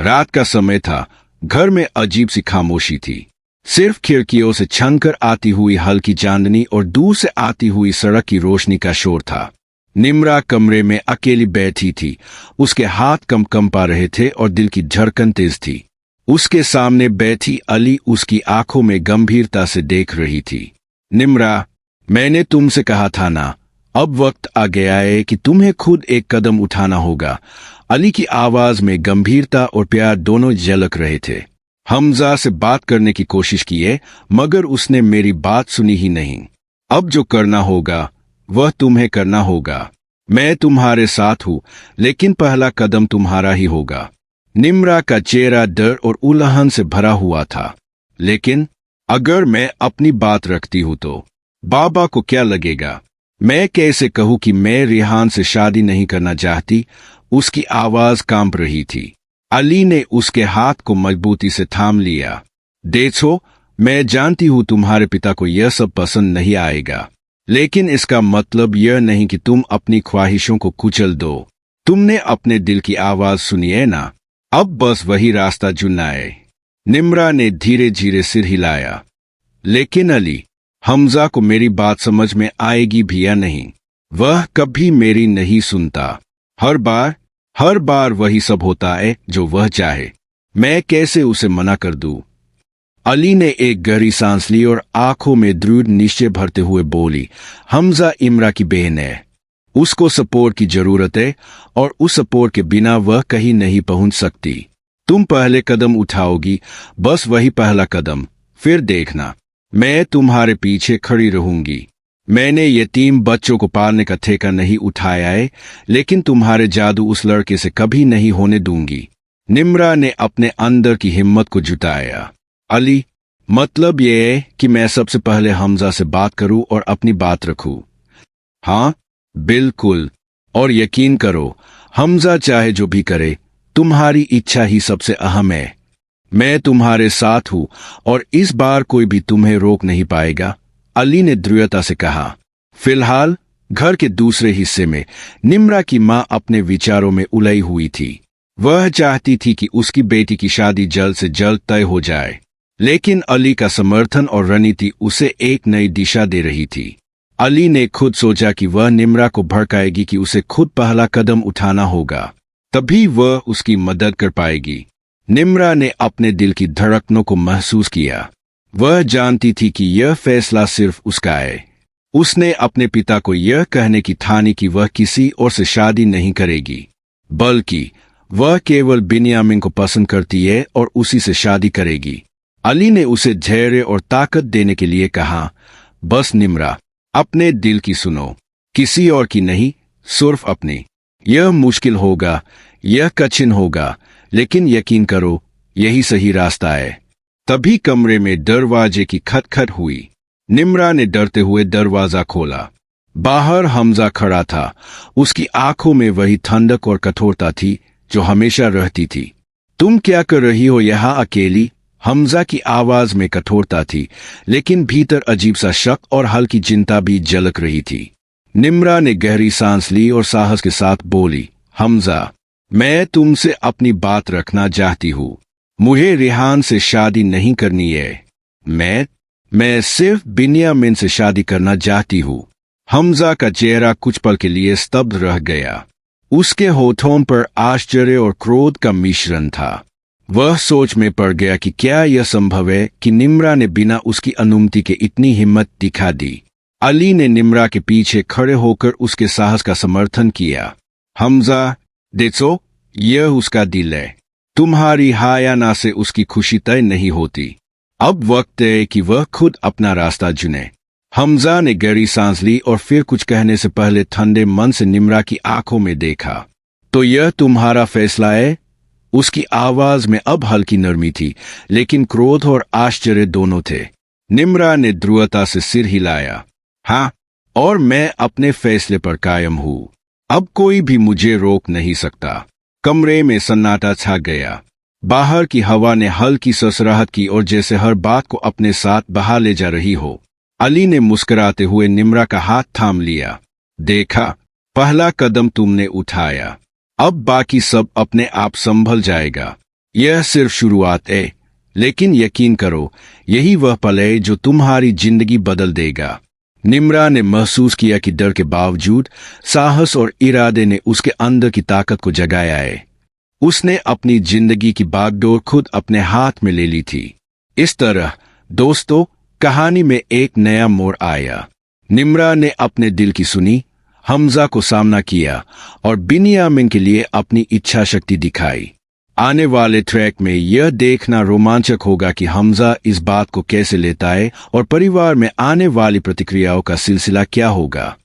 रात का समय था। घर में अजीब सी खामोशी थी। सिर्फ खिड़कियों से छनकर आती हुई हल्की चांदनी और दूर से आती हुई सड़क की रोशनी का शोर था। निम्रा कमरे में अकेली बैठी थी। उसके हाथ कंपा रहे थे और दिल की धड़कन तेज थी। उसके सामने बैठी अली उसकी आंखों में गंभीरता से देख रही थी। निम्रा, मैंने तुमसे कहा था ना, अब वक्त आ गया है कि तुम्हें खुद एक कदम उठाना होगा। अली की आवाज में गंभीरता और प्यार दोनों झलक रहे थे। हमजा से बात करने की कोशिश की है, मगर उसने मेरी बात सुनी ही नहीं। अब जो करना होगा वह तुम्हें करना होगा। मैं तुम्हारे साथ हूं, लेकिन पहला कदम तुम्हारा ही होगा। निम्रा का चेहरा डर और उलहन से भरा हुआ था। लेकिन अगर मैं अपनी बात रखती हूं तो बाबा को क्या लगेगा? मैं कैसे कहूं कि मैं रेहान से शादी नहीं करना चाहती? उसकी आवाज कांप रही थी। अली ने उसके हाथ को मजबूती से थाम लिया। देखो, मैं जानती हूं तुम्हारे पिता को यह सब पसंद नहीं आएगा, लेकिन इसका मतलब यह नहीं कि तुम अपनी ख्वाहिशों को कुचल दो। तुमने अपने दिल की आवाज सुनी है ना, अब बस वही रास्ता चुनना है। निम्रा ने धीरे धीरे सिर हिलाया। लेकिन अली, हमजा को मेरी बात समझ में आएगी भी या नहीं? वह कभी मेरी नहीं सुनता। हर बार वही सब होता है जो वह चाहे। मैं कैसे उसे मना कर दूं? अली ने एक गहरी सांस ली और आंखों में दृढ़ निश्चय भरते हुए बोली, हमजा इमरा की बहन है। उसको सपोर्ट की जरूरत है और उस सपोर्ट के बिना वह कहीं नहीं पहुंच सकती। तुम पहले कदम उठाओगी, बस वही पहला कदम, फिर देखना मैं तुम्हारे पीछे खड़ी रहूंगी। मैंने यतीम बच्चों को पालने का ठेका नहीं उठाया है, लेकिन तुम्हारे जादू उस लड़के से कभी नहीं होने दूंगी। निम्रा ने अपने अंदर की हिम्मत को जुटाया। अली, मतलब यह है कि मैं सबसे पहले हमजा से बात करूं और अपनी बात रखूं? हाँ, बिल्कुल। और यकीन करो, हमजा चाहे जो भी करे, तुम्हारी इच्छा ही सबसे अहम है। मैं तुम्हारे साथ हूं और इस बार कोई भी तुम्हें रोक नहीं पाएगा, अली ने दृढ़ता से कहा। फिलहाल घर के दूसरे हिस्से में निम्रा की मां अपने विचारों में उलझी हुई थी। वह चाहती थी कि उसकी बेटी की शादी जल्द से जल्द तय हो जाए, लेकिन अली का समर्थन और रणनीति उसे एक नई दिशा दे रही थी। अली ने खुद सोचा कि वह निम्रा को भड़काएगी कि उसे खुद पहला कदम उठाना होगा, तभी वह उसकी मदद कर पाएगी। निम्रा ने अपने दिल की धड़कनों को महसूस किया। वह जानती थी कि यह फैसला सिर्फ उसका है। उसने अपने पिता को यह कहने की ठानी कि वह किसी और से शादी नहीं करेगी, बल्कि वह केवल बिन्यामिन को पसंद करती है और उसी से शादी करेगी। अली ने उसे धैर्य और ताकत देने के लिए कहा, बस निम्रा, अपने दिल की सुनो, किसी और की नहीं, सिर्फ अपनी। यह मुश्किल होगा, यह कठिन होगा, लेकिन यकीन करो, यही सही रास्ता है। तभी कमरे में दरवाजे की खटखट हुई। निम्रा ने डरते हुए दरवाजा खोला। बाहर हमजा खड़ा था। उसकी आंखों में वही ठंडक और कठोरता थी जो हमेशा रहती थी। तुम क्या कर रही हो यहाँ अकेली? हमजा की आवाज में कठोरता थी, लेकिन भीतर अजीब सा शक और हल्की चिंता भी झलक रही थी। निम्रा ने गहरी सांस ली और साहस के साथ बोली, हमजा, मैं तुमसे अपनी बात रखना चाहती हूँ। मुझे रेहान से शादी नहीं करनी है। मैं सिर्फ बिन्यामिन से शादी करना चाहती हूँ। हमजा का चेहरा कुछ पल के लिए स्तब्ध रह गया। उसके होठों पर आश्चर्य और क्रोध का मिश्रण था। वह सोच में पड़ गया कि क्या यह संभव है कि निम्रा ने बिना उसकी अनुमति के इतनी हिम्मत दिखा दी। अली ने निम्रा के पीछे खड़े होकर उसके साहस का समर्थन किया। हमजा, देखो, यह उसका दिल है। तुम्हारी हाँ या ना से उसकी खुशी तय नहीं होती। अब वक्त है कि वह खुद अपना रास्ता चुने। हमजा ने गहरी सांस ली और फिर कुछ कहने से पहले ठंडे मन से निम्रा की आंखों में देखा। तो यह तुम्हारा फैसला है? उसकी आवाज में अब हल्की नरमी थी, लेकिन क्रोध और आश्चर्य दोनों थे। निम्रा ने दृढ़ता से सिर हिलाया। हाँ, और मैं अपने फैसले पर कायम हूँ। अब कोई भी मुझे रोक नहीं सकता। कमरे में सन्नाटा छा गया। बाहर की हवा ने हल्की ससराहट की और जैसे हर बात को अपने साथ बहा ले जा रही हो। अली ने मुस्कुराते हुए निम्रा का हाथ थाम लिया। देखा, पहला कदम तुमने उठाया, अब बाकी सब अपने आप संभल जाएगा। यह सिर्फ शुरुआत है, लेकिन यकीन करो, यही वह पल है जो तुम्हारी जिंदगी बदल देगा। निम्रा ने महसूस किया कि डर के बावजूद साहस और इरादे ने उसके अंदर की ताकत को जगाया है। उसने अपनी जिंदगी की बागडोर खुद अपने हाथ में ले ली थी। इस तरह दोस्तों, कहानी में एक नया मोड़ आया। निम्रा ने अपने दिल की सुनी, हमजा को सामना किया और बिन्यामिन के लिए अपनी इच्छा शक्ति दिखाई। आने वाले ट्रैक में यह देखना रोमांचक होगा कि हमजा इस बात को कैसे लेता है और परिवार में आने वाली प्रतिक्रियाओं का सिलसिला क्या होगा।